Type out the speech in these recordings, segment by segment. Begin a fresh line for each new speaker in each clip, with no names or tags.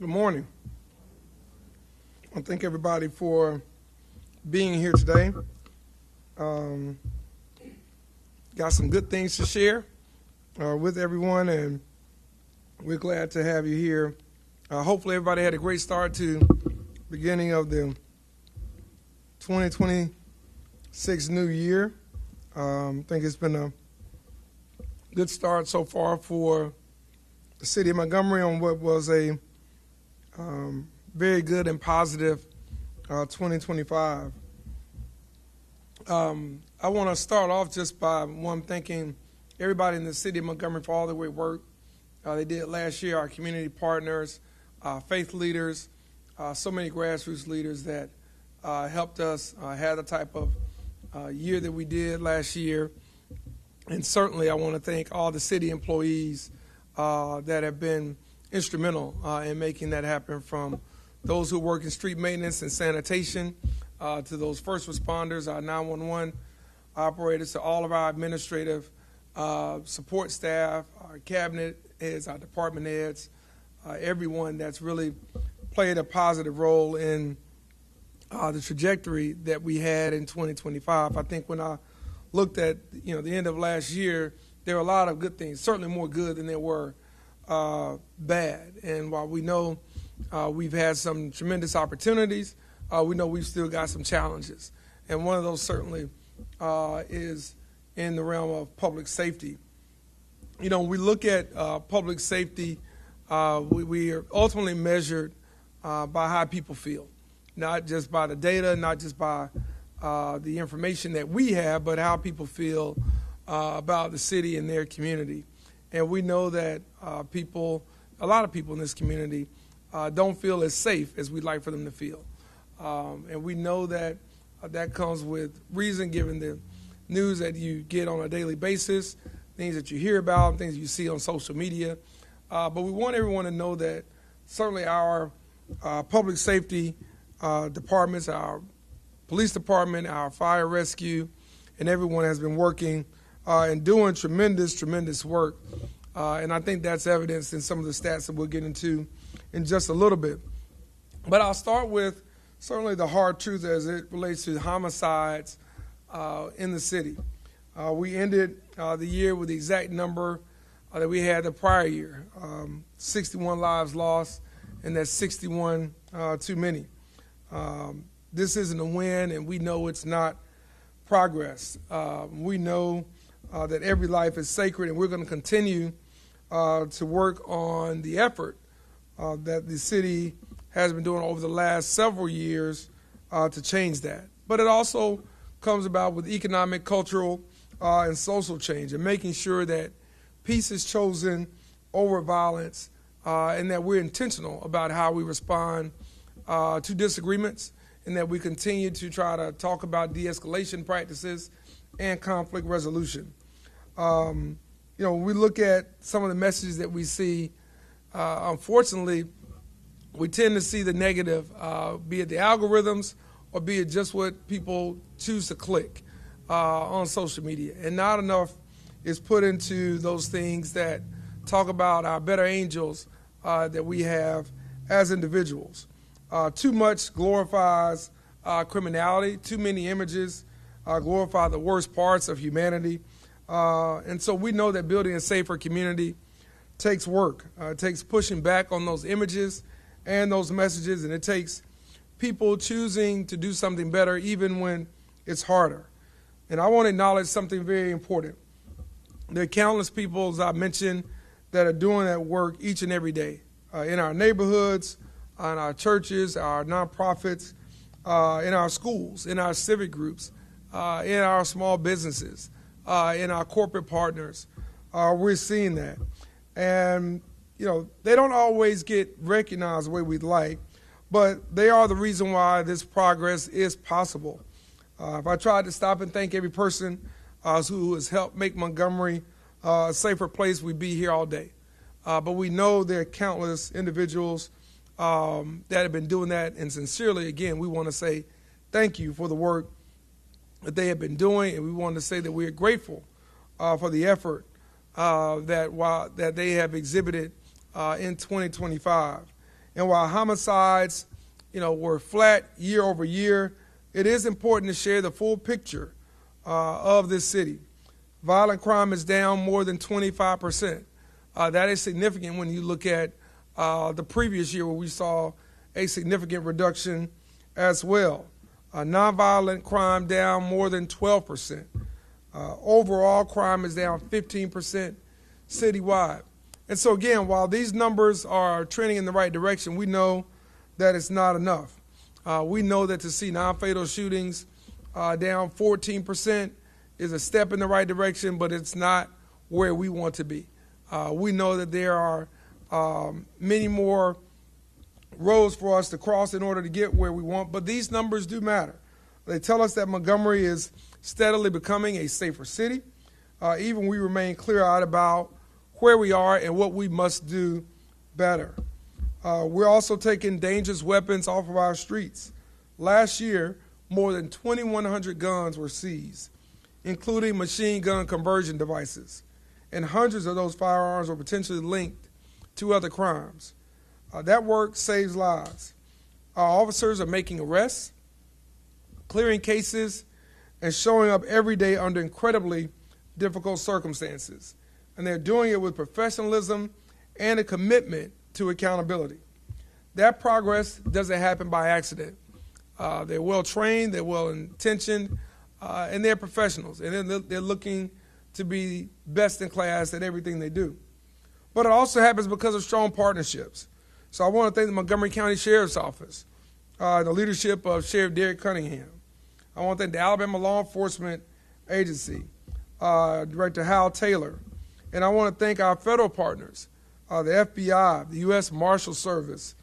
Good morning. I want to thank everybody for being here today. Got some good things to share with everyone, and we're glad to have you here. Hopefully everybody had a great start to beginning of the 2026 new year. I think it's been a good start so far for the city of Montgomery on what was a very good and positive 2025. I want to start off just by thanking everybody in the city of Montgomery for all the great work they did last year, our community partners, faith leaders, so many grassroots leaders that helped us have the type of year that we did last year. And certainly I want to thank all the city employees that have been instrumental in making that happen, from those who work in street maintenance and sanitation to those first responders, our 911 operators, to all of our administrative support staff, our cabinet heads, our department heads, everyone that's really played a positive role in the trajectory that we had in 2025. I think when I looked at the end of last year, there were a lot of good things, certainly more good than there were bad. And while we know we've had some tremendous opportunities, we know we've still got some challenges. And one of those certainly is in the realm of public safety. When we look at public safety, we are ultimately measured by how people feel, not just by the data, not just by the information that we have, but how people feel about the city and their community. And we know that a lot of people in this community don't feel as safe as we'd like for them to feel. And we know that that comes with reason, given the news that you get on a daily basis, things that you hear about, things you see on social media. But we want everyone to know that certainly our public safety departments, our police department, our fire rescue, and everyone has been working and doing tremendous work. And I think that's evidenced in some of the stats that we'll get into in just a little bit. But I'll start with certainly the hard truth as it relates to homicides in the city. We ended the year with the exact number that we had the prior year, 61 lives lost, and that's 61 too many. This isn't a win, and we know it's not progress. We know that every life is sacred, and we're going to continue to work on the effort that the city has been doing over the last several years to change that. But it also comes about with economic, cultural, and social change, and making sure that peace is chosen over violence, and that we're intentional about how we respond to disagreements, and that we continue to try to talk about de-escalation practices and conflict resolution. When we look at some of the messages that we see, unfortunately, we tend to see the negative, be it the algorithms or be it just what people choose to click on social media. And not enough is put into those things that talk about our better angels that we have as individuals. Too much glorifies criminality. Too many images glorify the worst parts of humanity. And so we know that building a safer community takes work. It takes pushing back on those images and those messages, and it takes people choosing to do something better even when it's harder. And I want to acknowledge something very important. There are countless people, as I mentioned, that are doing that work each and every day in our neighborhoods, in our churches, our nonprofits, in our schools, in our civic groups, in our small businesses, in our corporate partners. We're seeing that. And, they don't always get recognized the way we'd like, but they are the reason why this progress is possible. If I tried to stop and thank every person who has helped make Montgomery a safer place, we'd be here all day. But we know there are countless individuals that have been doing that, and sincerely, again, we want to say thank you for the work that they have been doing, and we want to say that we are grateful for the effort that they have exhibited in 2025. And while homicides, were flat year over year, it is important to share the full picture of this city. Violent crime is down more than 25%. That is significant when you look at the previous year where we saw a significant reduction as well. Nonviolent crime down more than 12%. Overall crime is down 15% citywide. And so again, while these numbers are trending in the right direction, we know that it's not enough. We know that to see non-fatal shootings down 14% is a step in the right direction, but it's not where we want to be. We know that there are many more roads for us to cross in order to get where we want, but these numbers do matter. They tell us that Montgomery is steadily becoming a safer city. Even we remain clear-eyed about where we are and what we must do better. We're also taking dangerous weapons off of our streets. Last year, more than 2,100 guns were seized, including machine gun conversion devices, and hundreds of those firearms were potentially linked to other crimes. That work saves lives. Our officers are making arrests, clearing cases, and showing up every day under incredibly difficult circumstances. And they're doing it with professionalism and a commitment to accountability. That progress doesn't happen by accident. They're well-trained, they're well-intentioned, and they're professionals. And they're looking to be best in class at everything they do. But it also happens because of strong partnerships. So I want to thank the Montgomery County Sheriff's Office, the leadership of Sheriff Derek Cunningham. I want to thank the Alabama Law Enforcement Agency, Director Hal Taylor. And I want to thank our federal partners, the FBI, the U.S. Marshal Service,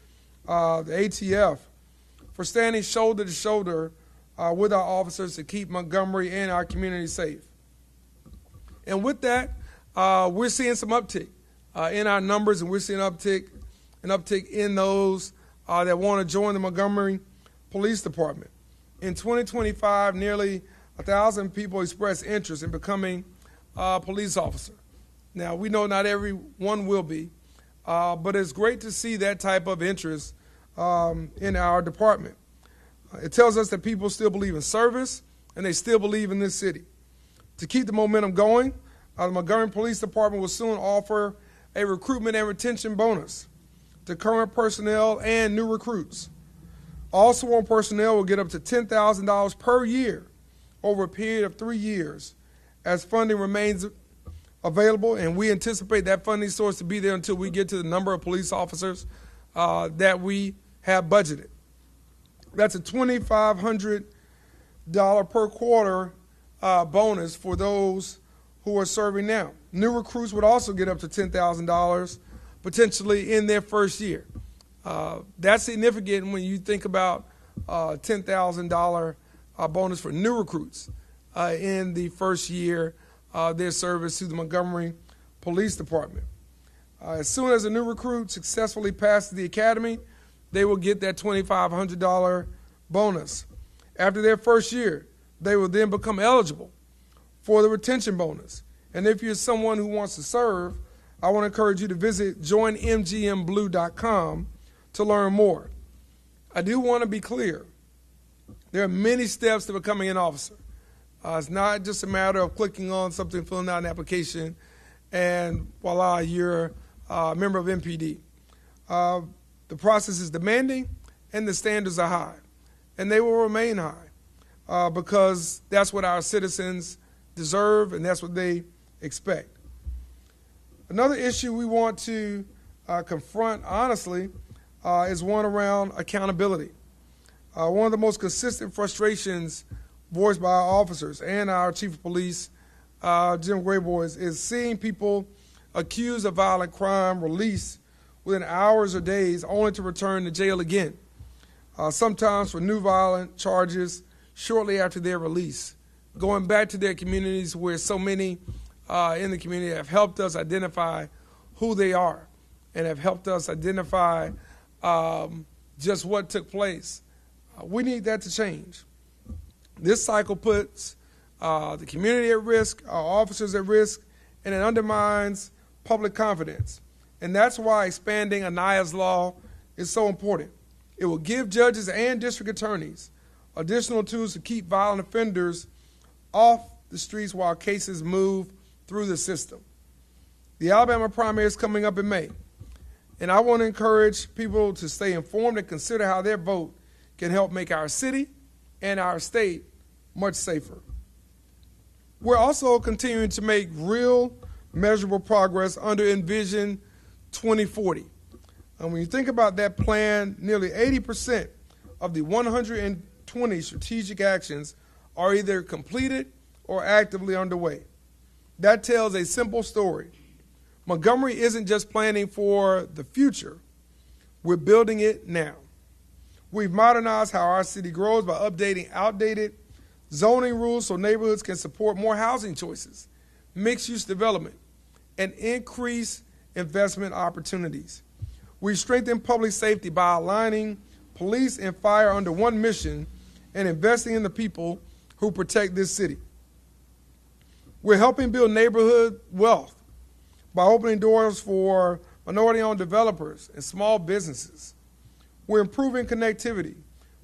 the ATF, for standing shoulder to shoulder with our officers to keep Montgomery and our community safe. And with that, we're seeing some uptick in our numbers, and we're seeing an uptick in those that want to join the Montgomery Police Department. In 2025, nearly 1,000 people expressed interest in becoming a police officer. Now, we know not everyone will be, but it's great to see that type of interest in our department. It tells us that people still believe in service, and they still believe in this city. To keep the momentum going, the Montgomery Police Department will soon offer a recruitment and retention bonus to current personnel and new recruits. All sworn personnel will get up to $10,000 per year over a period of 3 years as funding remains available, and we anticipate that funding source to be there until we get to the number of police officers that we have budgeted. That's a $2,500 per quarter bonus for those who are serving now. New recruits would also get up to $10,000 potentially in their first year. That's significant when you think about $10,000 bonus for new recruits in the first year of their service to the Montgomery Police Department. As soon as a new recruit successfully passes the academy, they will get that $2,500 bonus. After their first year, they will then become eligible for the retention bonus. And if you're someone who wants to serve, I want to encourage you to visit joinmgmblue.com to learn more. I do want to be clear. There are many steps to becoming an officer. It's not just a matter of clicking on something, filling out an application, and voila, you're a member of MPD. The process is demanding, and the standards are high. And they will remain high because that's what our citizens deserve, and that's what they expect. Another issue we want to confront, honestly, is one around accountability. One of the most consistent frustrations voiced by our officers and our chief of police, Jim Grayboy, is seeing people accused of violent crime released within hours or days only to return to jail again, sometimes for new violent charges shortly after their release, going back to their communities where so many in the community have helped us identify who they are and have helped us identify just what took place. We need that to change. This cycle puts the community at risk, our officers at risk, and it undermines public confidence. And that's why expanding Aniah's Law is so important. It will give judges and district attorneys additional tools to keep violent offenders off the streets while cases move through the system. The Alabama primary is coming up in May, and I want to encourage people to stay informed and consider how their vote can help make our city and our state much safer. We're also continuing to make real, measurable progress under Envision 2040. And when you think about that plan, nearly 80% of the 120 strategic actions are either completed or actively underway. That tells a simple story. Montgomery isn't just planning for the future, we're building it now. We've modernized how our city grows by updating outdated zoning rules so neighborhoods can support more housing choices, mixed-use development, and increase investment opportunities. We've strengthened public safety by aligning police and fire under one mission and investing in the people who protect this city. We're helping build neighborhood wealth by opening doors for minority-owned developers and small businesses. We're improving connectivity,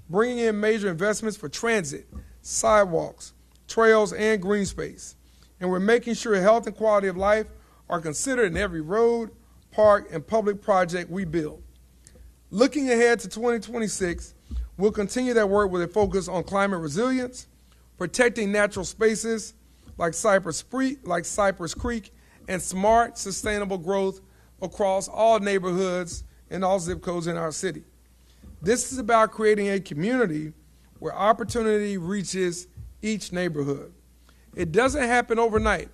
bringing in major investments for transit, sidewalks, trails, and green space. And we're making sure health and quality of life are considered in every road, park, and public project we build. Looking ahead to 2026, we'll continue that work with a focus on climate resilience, protecting natural spaces like Cypress Creek, and smart, sustainable growth across all neighborhoods and all zip codes in our city. This is about creating a community where opportunity reaches each neighborhood. It doesn't happen overnight,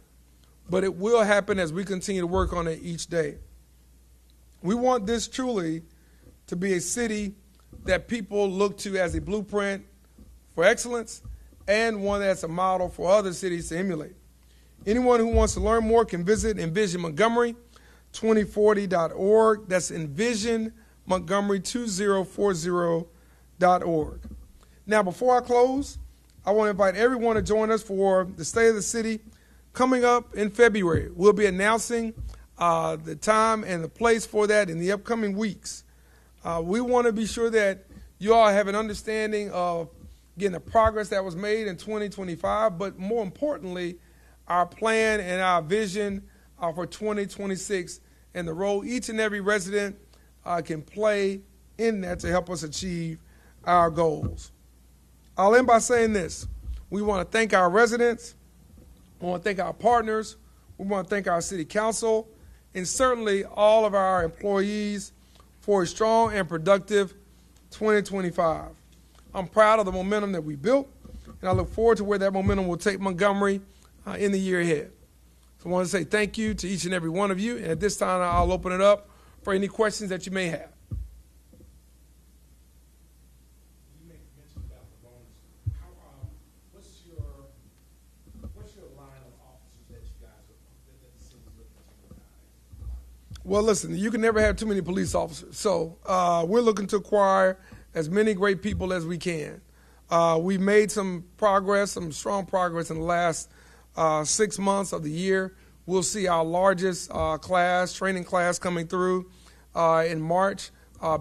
but it will happen as we continue to work on it each day. We want this truly to be a city that people look to as a blueprint for excellence and one that's a model for other cities to emulate. Anyone who wants to learn more can visit envisionmontgomery2040.org. That's envisionmontgomery2040.org. Now, before I close, I want to invite everyone to join us for the State of the City coming up in February. We'll be announcing the time and the place for that in the upcoming weeks. We want to be sure that you all have an understanding of, again, the progress that was made in 2025, but more importantly, our plan and our vision for 2026 and the role each and every resident can play in that to help us achieve our goals. I'll end by saying this. We want to thank our residents. We want to thank our partners. We want to thank our city council and certainly all of our employees for a strong and productive 2025. I'm proud of the momentum that we built, and I look forward to where that momentum will take Montgomery in the year ahead. So I want to say thank you to each and every one of you, and at this time I'll open it up for any questions that you may have.
You mentioned about the bonus. What's your line of officers that you guys that the city's looking to guys?
Well, listen, you can never have too many police officers, so we're looking to acquire as many great people as we can. We made some progress, some strong progress in the last 6 months of the year. We'll see our largest training class coming through in March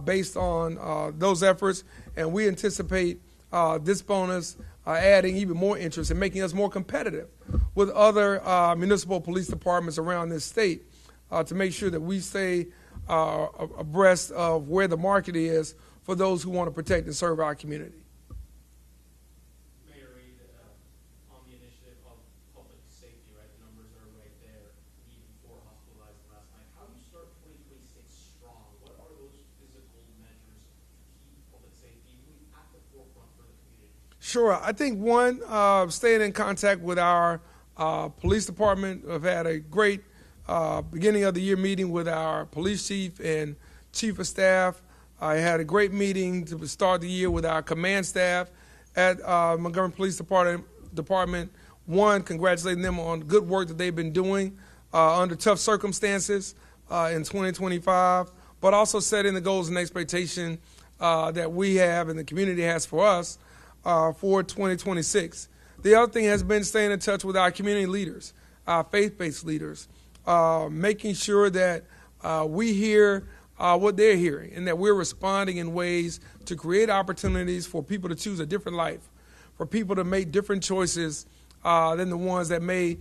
based on those efforts, and we anticipate this bonus adding even more interest and making us more competitive with other municipal police departments around this state to make sure that we stay abreast of where the market is for those who want to protect and serve our community.
Mayor Reed, on the initiative of public safety, right? The numbers are right there, even 4 hospitalized last night. How do you start 2026 strong? What are those physical measures to keep public safety at the forefront for the community?
Sure. I think one, staying in contact with our police department. I've had a great beginning of the year meeting with our police chief and chief of staff. I had a great meeting to start the year with our command staff at Montgomery Police Department. One, congratulating them on good work that they've been doing under tough circumstances in 2025, but also setting the goals and expectation that we have and the community has for us for 2026. The other thing has been staying in touch with our community leaders, our faith-based leaders, making sure that we hear what they're hearing, and that we're responding in ways to create opportunities for people to choose a different life, for people to make different choices than the ones that may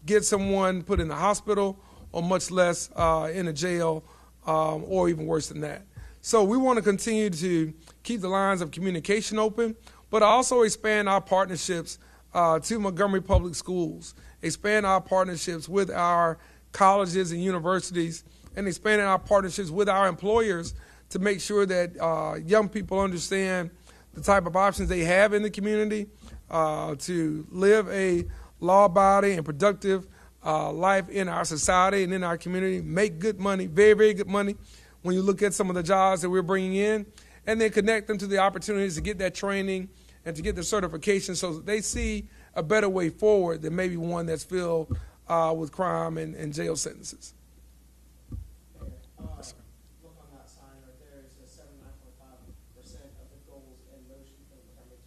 get someone put in the hospital or much less in a jail or even worse than that. So we want to continue to keep the lines of communication open, but also expand our partnerships to Montgomery Public Schools, expand our partnerships with our colleges and universities, and expanding our partnerships with our employers to make sure that young people understand the type of options they have in the community to live a law-abiding and productive life in our society and in our community, make good money, very, very good money when you look at some of the jobs that we're bringing in, and then connect them to the opportunities to get that training and to get the certification so that they see a better way forward than maybe one that's filled with crime and jail sentences.
Look on that sign right there. It says 79.5% of the goals in motion for the Montgomery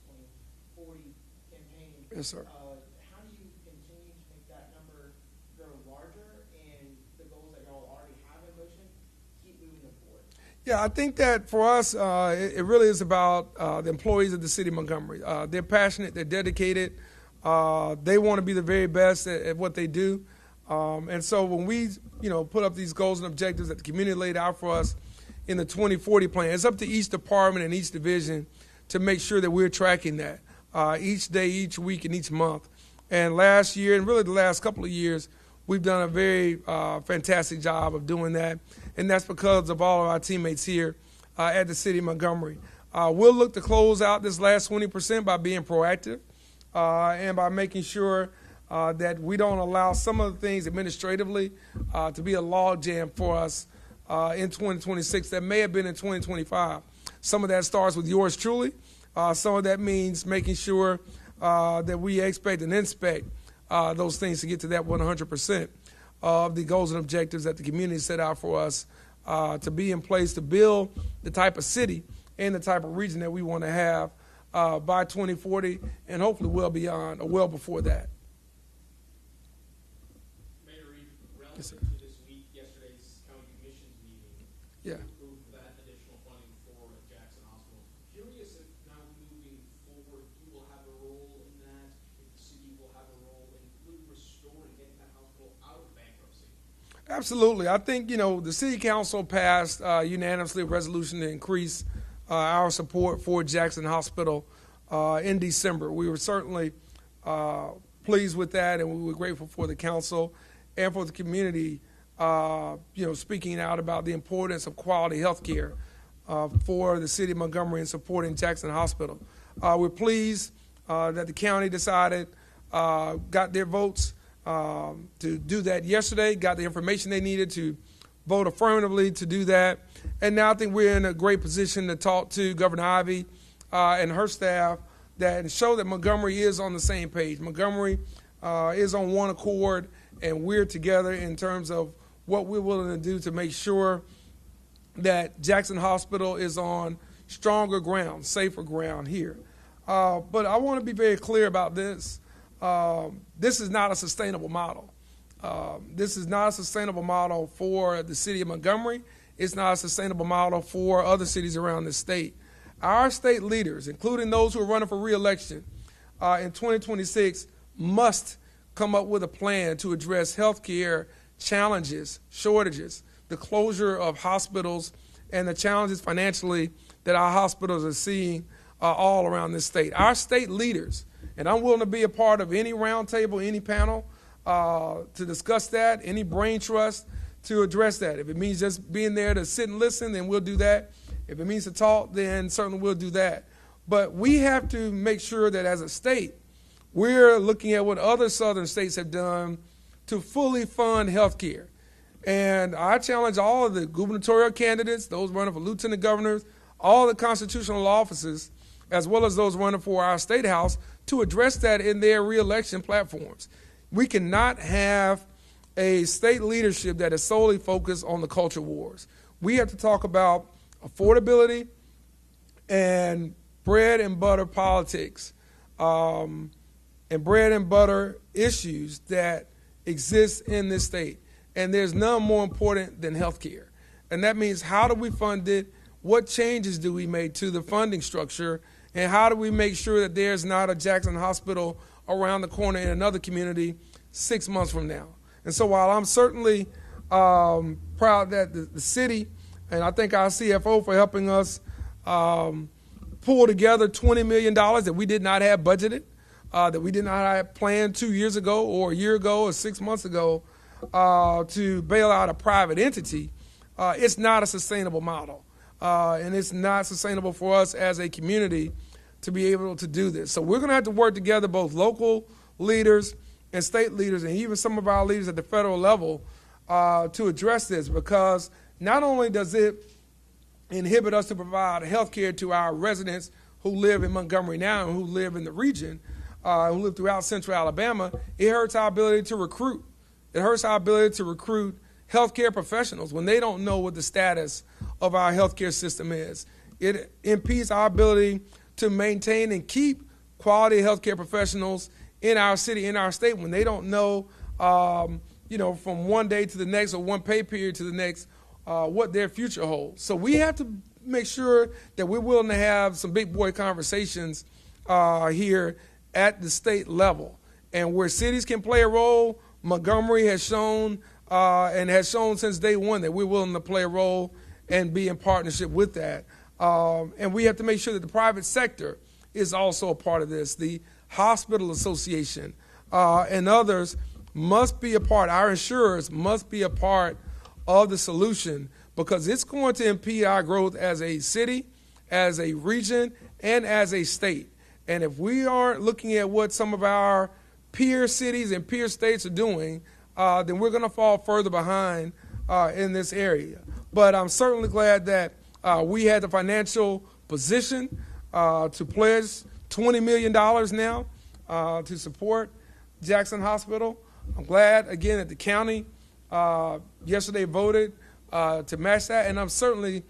2040 campaign.
Yes, sir.
How do you continue to make that number grow larger and the goals that y'all already have in motion keep moving them forward?
Yeah, I think that for us, it really is about the employees of the city of Montgomery. They're passionate, they're dedicated, they want to be the very best at what they do. And so when we, put up these goals and objectives that the community laid out for us in the 2040 plan, it's up to each department and each division to make sure that we're tracking that each day, each week, and each month. And last year, and really the last couple of years, we've done a very fantastic job of doing that, and that's because of all of our teammates here at the city of Montgomery. We'll look to close out this last 20% by being proactive and by making sure that we don't allow some of the things administratively to be a logjam for us in 2026 that may have been in 2025. Some of that starts with yours truly. Some of that means making sure that we expect and inspect those things to get to that 100% of the goals and objectives that the community set out for us to be in place to build the type of city and the type of region that we want to have by 2040 and hopefully well beyond or well before that.
Mayor Reed, relative
Yes, sir.
to this week, yesterday's county commission's meeting,
Yeah.
approved that additional funding for Jackson Hospital. Curious if now moving forward, you will have a role in that, if the city will have a role in really restoring, getting that hospital out of bankruptcy.
Absolutely. I think, the city council passed unanimously a resolution to increase our support for Jackson Hospital in December. We were certainly pleased with that, and we were grateful for the council and for the community, speaking out about the importance of quality health care for the city of Montgomery and supporting Jackson Hospital. We're pleased that the county decided, got their votes to do that yesterday, got the information they needed to vote affirmatively to do that. And now I think we're in a great position to talk to Governor Ivey and her staff and show that Montgomery is on the same page. Montgomery is on one accord, and we're together in terms of what we're willing to do to make sure that Jackson Hospital is on stronger ground, safer ground here. But I want to be very clear about this. This is not a sustainable model. This is not a sustainable model for the city of Montgomery. It's not a sustainable model for other cities around the state. Our state leaders, including those who are running for re-election in 2026, must come up with a plan to address health care challenges, shortages, the closure of hospitals, and the challenges financially that our hospitals are seeing all around this state. Our state leaders, and I'm willing to be a part of any roundtable, any panel to discuss that, any brain trust to address that. If it means just being there to sit and listen, then we'll do that. If it means to talk, then certainly we'll do that. But we have to make sure that as a state, we're looking at what other southern states have done to fully fund health care. And I challenge all of the gubernatorial candidates, those running for lieutenant governors, all the constitutional offices, as well as those running for our state house, to address that in their reelection platforms. We cannot have a state leadership that is solely focused on the culture wars. We have to talk about affordability and bread and butter politics and bread and butter issues that exist in this state. And there's none more important than health care. And that means, how do we fund it? What changes do we make to the funding structure? And how do we make sure that there's not a Jackson Hospital around the corner in another community 6 months from now? And so while I'm certainly proud that the city, and I thank our CFO for helping us pull together $20 million that we did not have budgeted, that we did not have planned 2 years ago or a year ago or 6 months ago to bail out a private entity, it's not a sustainable model. And it's not sustainable for us as a community to be able to do this. So we're going to have to work together, both local leaders and state leaders, and even some of our leaders at the federal level, to address this, because not only does it inhibit us to provide health care to our residents who live in Montgomery now and who live in the region, who live throughout central Alabama, it hurts our ability to recruit. It hurts our ability to recruit healthcare professionals when they don't know what the status of our healthcare system is. It impedes our ability to maintain and keep quality healthcare professionals in our city, in our state, when they don't know, from one day to the next or one pay period to the next, what their future holds. So we have to make sure that we're willing to have some big boy conversations here at the state level. And where cities can play a role, Montgomery has shown and has shown since day one that we're willing to play a role and be in partnership with that. And we have to make sure that the private sector is also a part of this. The Hospital Association and others must be a part. Our insurers must be a part of the solution, because it's going to impede our growth as a city, as a region, and as a state. And if we aren't looking at what some of our peer cities and peer states are doing, then we're going to fall further behind in this area. But I'm certainly glad that we had the financial position to pledge $20 million now to support Jackson Hospital. I'm glad, again, that the county yesterday voted to match that, and I'm certainly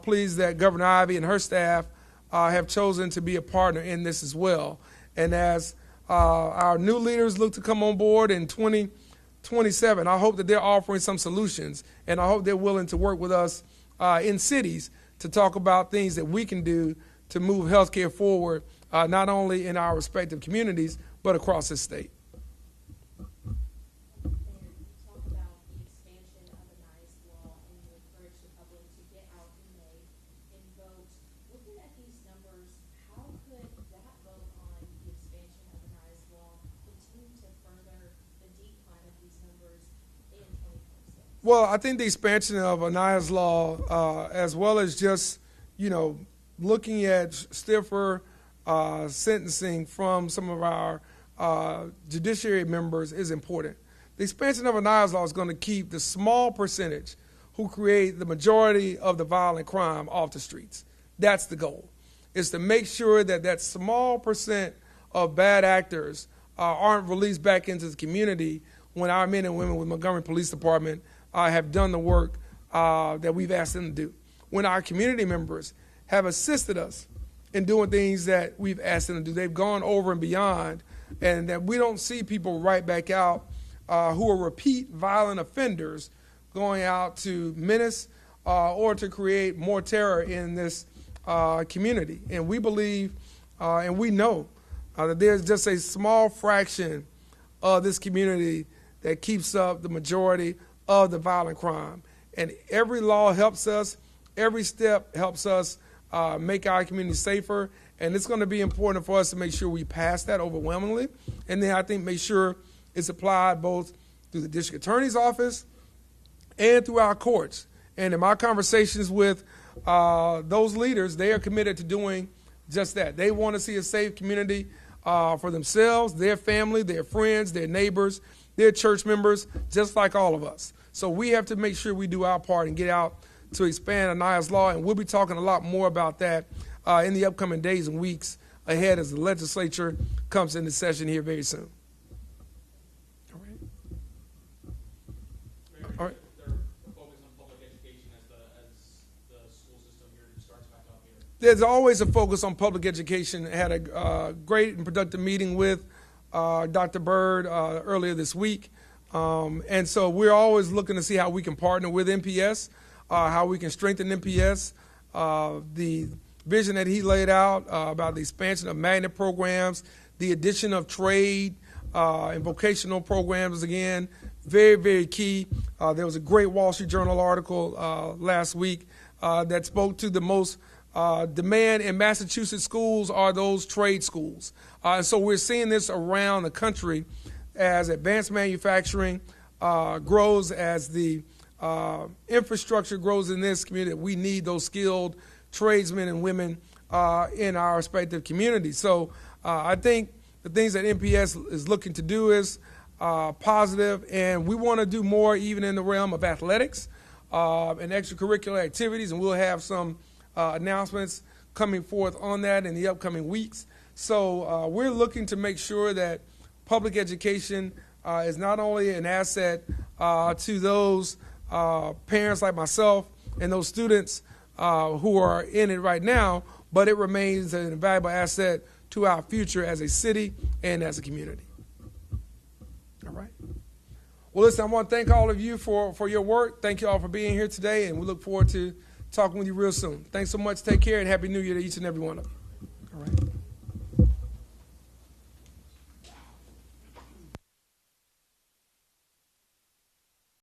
pleased that Governor Ivey and her staff have chosen to be a partner in this as well. And as our new leaders look to come on board in 2027, I hope that they're offering some solutions, and I hope they're willing to work with us in cities to talk about things that we can do to move healthcare forward, not only in our respective communities, but across the state. Well, I think the expansion of Aniah's law, as well as just, looking at stiffer sentencing from some of our judiciary members is important. The expansion of Aniah's law is going to keep the small percentage who create the majority of the violent crime off the streets. That's the goal, is to make sure that that small percent of bad actors aren't released back into the community when our men and women with Montgomery Police Department have done the work that we've asked them to do. When our community members have assisted us in doing things that we've asked them to do, they've gone over and beyond, and that we don't see people right back out who are repeat violent offenders going out to menace or to create more terror in this community. And we believe and we know that there's just a small fraction of this community that keeps up the majority of the violent crime. And every law helps us, every step helps us make our community safer, and it's going to be important for us to make sure we pass that overwhelmingly, and then I think make sure it's applied both through the district attorney's office and through our courts. And in my conversations with those leaders, they are committed to doing just that. They want to see a safe community for themselves, their family, their friends, their neighbors, their church members, just like all of us. So we have to make sure we do our part and get out to expand Aniah's law, and we'll be talking a lot more about that in the upcoming days and weeks ahead as the legislature comes into session here very soon. All right. All right.
They're focused on public education as the school system here starts back up here.
There's always a focus on public education. I had a great and productive meeting with Dr. Bird earlier this week. And so we're always looking to see how we can partner with MPS how we can strengthen MPS, the vision that he laid out about the expansion of magnet programs, the addition of trade and vocational programs, again, very, very key. There was a great Wall Street Journal article last week that spoke to the most demand in Massachusetts schools are those trade schools. And so we're seeing this around the country as advanced manufacturing grows, as the infrastructure grows in this community. We need those skilled tradesmen and women in our respective communities. So I think the things that MPS is looking to do is positive, and we want to do more even in the realm of athletics and extracurricular activities, and we'll have some announcements coming forth on that in the upcoming weeks. So we're looking to make sure that public education is not only an asset to those parents like myself and those students who are in it right now, but it remains an invaluable asset to our future as a city and as a community. All right. Well, listen, I want to thank all of you for your work. Thank you all for being here today, and we look forward to talking with you real soon. Thanks so much. Take care, and Happy New Year to each and every one of you. All right.